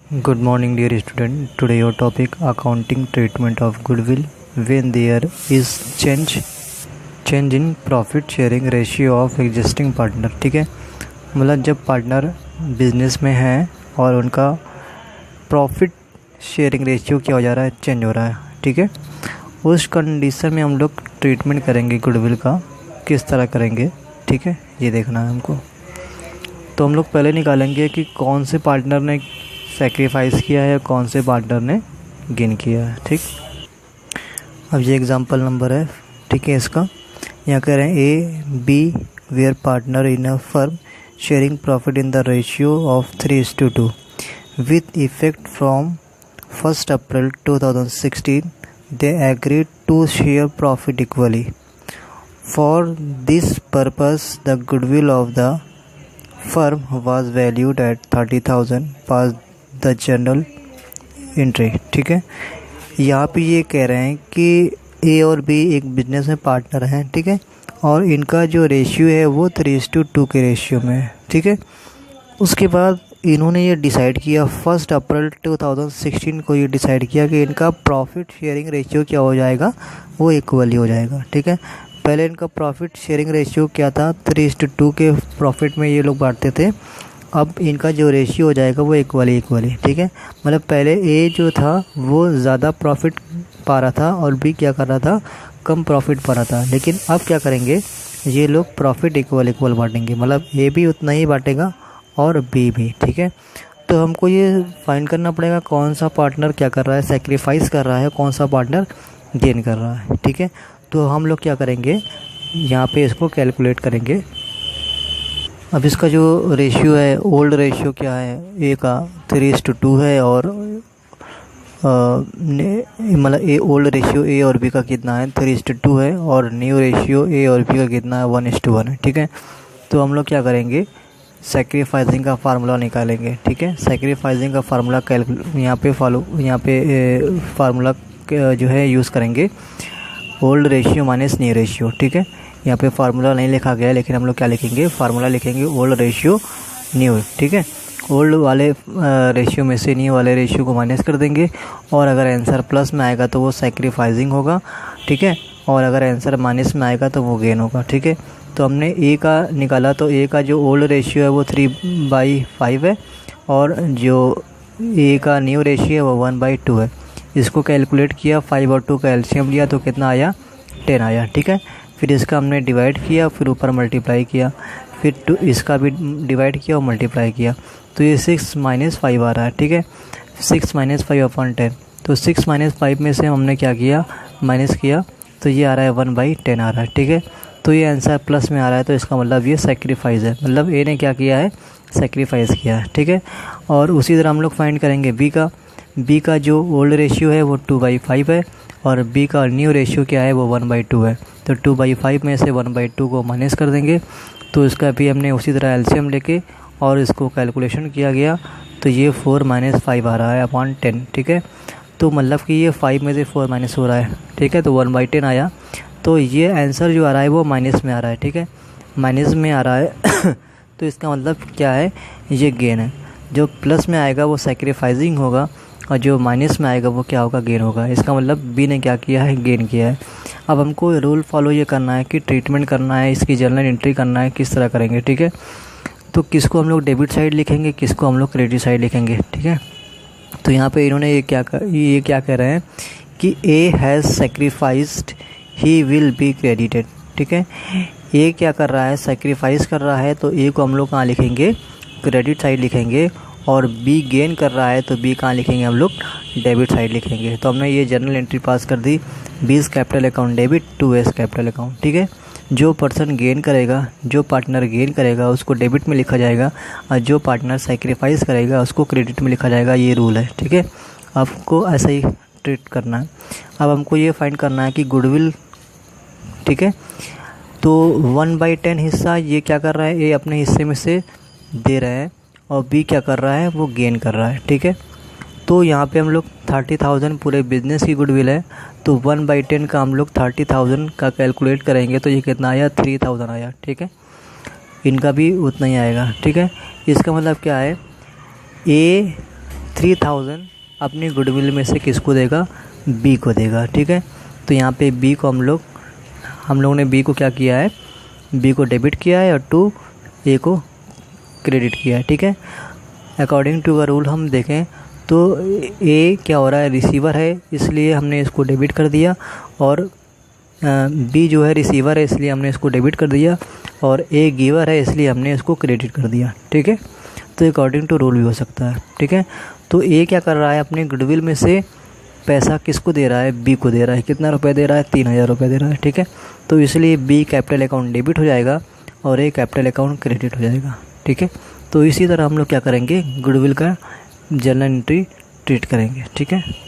Good morning, dear student. Today your topic accounting treatment of goodwill when there is change in profit sharing ratio of existing partner. ठीक है, मतलब जब partner business में है और उनका प्रॉफिट शेयरिंग रेशियो क्या हो जा रहा है, चेंज हो रहा है. ठीक है, उस कंडीशन में हम लोग ट्रीटमेंट करेंगे गुडविल का. किस तरह करेंगे, ठीक है, ये देखना है हमको. तो हम लोग पहले निकालेंगे कि कौन से पार्टनर ने सेक्रीफाइस किया है, कौन से पार्टनर ने गेन किया है. ठीक, अब ये एग्जांपल नंबर है. ठीक है, इसका यहाँ कह रहे हैं A B were partner in a firm sharing profit in the ratio of 3:2 with effect from 1 April 2016. They agreed to share profit equally. For this purpose the goodwill of the firm was valued at 30,000 pass the journal entry. ठीक है, यहाँ पे ये कह रहे हैं कि ए और बी एक बिजनेस में पार्टनर हैं. ठीक है, और इनका जो रेशियो है वो 3:2 के रेशियो में है. ठीक है, उसके बाद इन्होंने ये डिसाइड किया 1 अप्रैल 2016 को ये डिसाइड किया कि इनका प्रॉफिट शेयरिंग रेशियो क्या हो जाएगा, वो इक्वली हो जाएगा. ठीक है, पहले इनका प्रॉफिट शेयरिंग रेशियो क्या था, 3:2 के प्रॉफिट में ये लोग बांटते थे. अब इनका जो रेशियो हो जाएगा वो इक्वली. ठीक है, मतलब पहले ए जो था वो ज़्यादा प्रॉफिट पा रहा था और बी क्या कर रहा था, कम प्रॉफिट पा रहा था. लेकिन अब क्या करेंगे, ये लोग प्रॉफिट इक्वल बांटेंगे. मतलब ए भी उतना ही बांटेगा और बी भी. ठीक है, तो हमको ये फाइंड करना पड़ेगा कौन सा पार्टनर क्या कर रहा है, सेक्रीफाइस कर रहा है, कौन सा पार्टनर गेन कर रहा है. ठीक है, तो हम लोग क्या करेंगे, यहाँ पे इसको कैलकुलेट करेंगे. अब इसका जो रेशियो है, ओल्ड रेशियो क्या है, ए का 3:2 है और मतलब ए ओल्ड रेशियो ए और बी का कितना है, 3:2 है. और न्यू रेशियो ए और बी का कितना है, 1:1 है. ठीक है, तो हम लोग क्या करेंगे, सेक्रीफाइसिंग का फार्मूला निकालेंगे. ठीक है, सेक्रीफाइसिंग का फार्मूला यहाँ पे फार्मूला जो है यूज़ करेंगे, old ratio minus new ratio. ठीक है, यहाँ पे फार्मूला नहीं लिखा गया है, लेकिन हम लोग क्या लिखेंगे, फार्मूला लिखेंगे ओल्ड रेशियो न्यू. ठीक है, ओल्ड वाले रेशियो में से न्यू वाले रेशियो को माइनस कर देंगे, और अगर आंसर प्लस में आएगा तो वो सेक्रीफाइसिंग होगा. ठीक है, और अगर आंसर माइनस में आएगा तो वो गेन होगा. ठीक है, तो हमने ए का निकाला, तो ए का जो ओल्ड रेशियो है वो 3/5 है, और जो ए का न्यू रेशियो है वो 1/2 है. इसको कैलकुलेट किया, 5 और 2 का एलसीएम लिया तो कितना आया, 10 आया. ठीक है, फिर इसका हमने डिवाइड किया, फिर ऊपर मल्टीप्लाई किया, फिर इसका भी डिवाइड किया और मल्टीप्लाई किया, तो ये 6 - 5 आ रहा है. ठीक है, 6 - 5/10. तो 6 - 5 में से हमने क्या किया, माइनस किया, तो ये आ रहा है 1/10 आ रहा है. ठीक है, तो ये आंसर प्लस में आ रहा है, तो इसका मतलब ये सेक्रीफाइस है. मतलब ए ने क्या किया है, सेक्रीफाइस किया है. ठीक है, और उसी तरह हम लोग फाइंड करेंगे बी का जो ओल्ड रेशियो है वो 2/5 है, और बी का न्यू रेशियो क्या है, वो 1/2 है. तो 2/5 में से 1/2 को माइनस कर देंगे, तो इसका भी हमने उसी तरह एलसीएम लेके और इसको कैलकुलेशन किया गया, तो ये 4 - 5 आ रहा है अपॉन 10. ठीक है, तो मतलब कि ये 5 में से 4 माइनस हो रहा है. ठीक है, तो 1/10 आया, तो ये आंसर जो आ रहा है वो माइनस में आ रहा है. ठीक है, माइनस में आ रहा है तो इसका मतलब क्या है, ये गेन है. जो प्लस में आएगा वो सेक्रीफाइसिंग होगा, और जो माइनस में आएगा वो क्या होगा, गेन होगा. इसका मतलब बी ने क्या किया है, गेन किया है. अब हमको रूल फॉलो ये करना है कि ट्रीटमेंट करना है, इसकी जर्नल एंट्री करना है, किस तरह करेंगे. ठीक है, तो किसको हम लोग डेबिट साइड लिखेंगे, किसको हम लोग क्रेडिट साइड लिखेंगे. ठीक है, तो यहाँ पे इन्होंने ये क्या कह रहे हैं कि A has sacrificed he will be credited. ठीक है, ए क्या कर रहा है, सेक्रीफाइस कर रहा है, तो ए को हम लोग कहाँ लिखेंगे, क्रेडिट साइड लिखेंगे. और बी गेन कर रहा है, तो बी कहाँ लिखेंगे, हम लोग डेबिट साइड लिखेंगे. तो हमने ये जर्नल एंट्री पास कर दी, B is capital account debit, 2 capital account. ठीक है, जो पर्सन गेन करेगा, जो पार्टनर गेन करेगा उसको डेबिट में लिखा जाएगा, और जो पार्टनर सेक्रीफाइस करेगा उसको क्रेडिट में लिखा जाएगा. ये रूल है. ठीक है, आपको ऐसा ही ट्रीट करना है. अब हमको ये फाइंड करना है कि गुडविल. ठीक है, तो 1/10 हिस्सा ये क्या कर रहा है, ए अपने हिस्से में से दे रहा है, और बी क्या कर रहा है, वो गेन कर रहा है. ठीक है, तो यहाँ पे हम लोग 30,000 पूरे बिजनेस की गुडविल है, तो 1/10 का हम लोग 30,000 का कैलकुलेट करेंगे, तो ये कितना आया, 3,000 आया. ठीक है, इनका भी उतना ही आएगा. ठीक है, इसका मतलब क्या है, ए 3000 अपनी गुडविल में से किसको देगा, बी को देगा। ठीक है, तो यहाँ पे बी को हम लोगों ने बी को क्या किया है, बी को डेबिट किया है और टू ए को क्रेडिट किया है। ठीक है, अकॉर्डिंग टू द रूल हम देखें तो ए क्या हो रहा है, रिसीवर है, इसलिए हमने इसको डेबिट कर दिया, और बी जो है रिसीवर है, इसलिए हमने इसको डेबिट कर दिया, और ए गिवर है, इसलिए हमने इसको क्रेडिट कर दिया। ठीक है, तो अकॉर्डिंग टू रूल भी हो सकता है। ठीक है, तो ए क्या कर रहा है, अपने गुडविल में से पैसा किसको दे रहा है, बी को दे रहा है। कितना रुपए दे रहा है, 3000 रुपये दे रहा है। ठीक है, तो इसलिए बी कैपिटल अकाउंट डेबिट हो जाएगा और ए कैपिटल अकाउंट क्रेडिट हो जाएगा। ठीक है, तो इसी तरह हम लोग क्या करेंगे, गुडविल का जर्नल एंट्री ट्रीट करेंगे। ठीक है।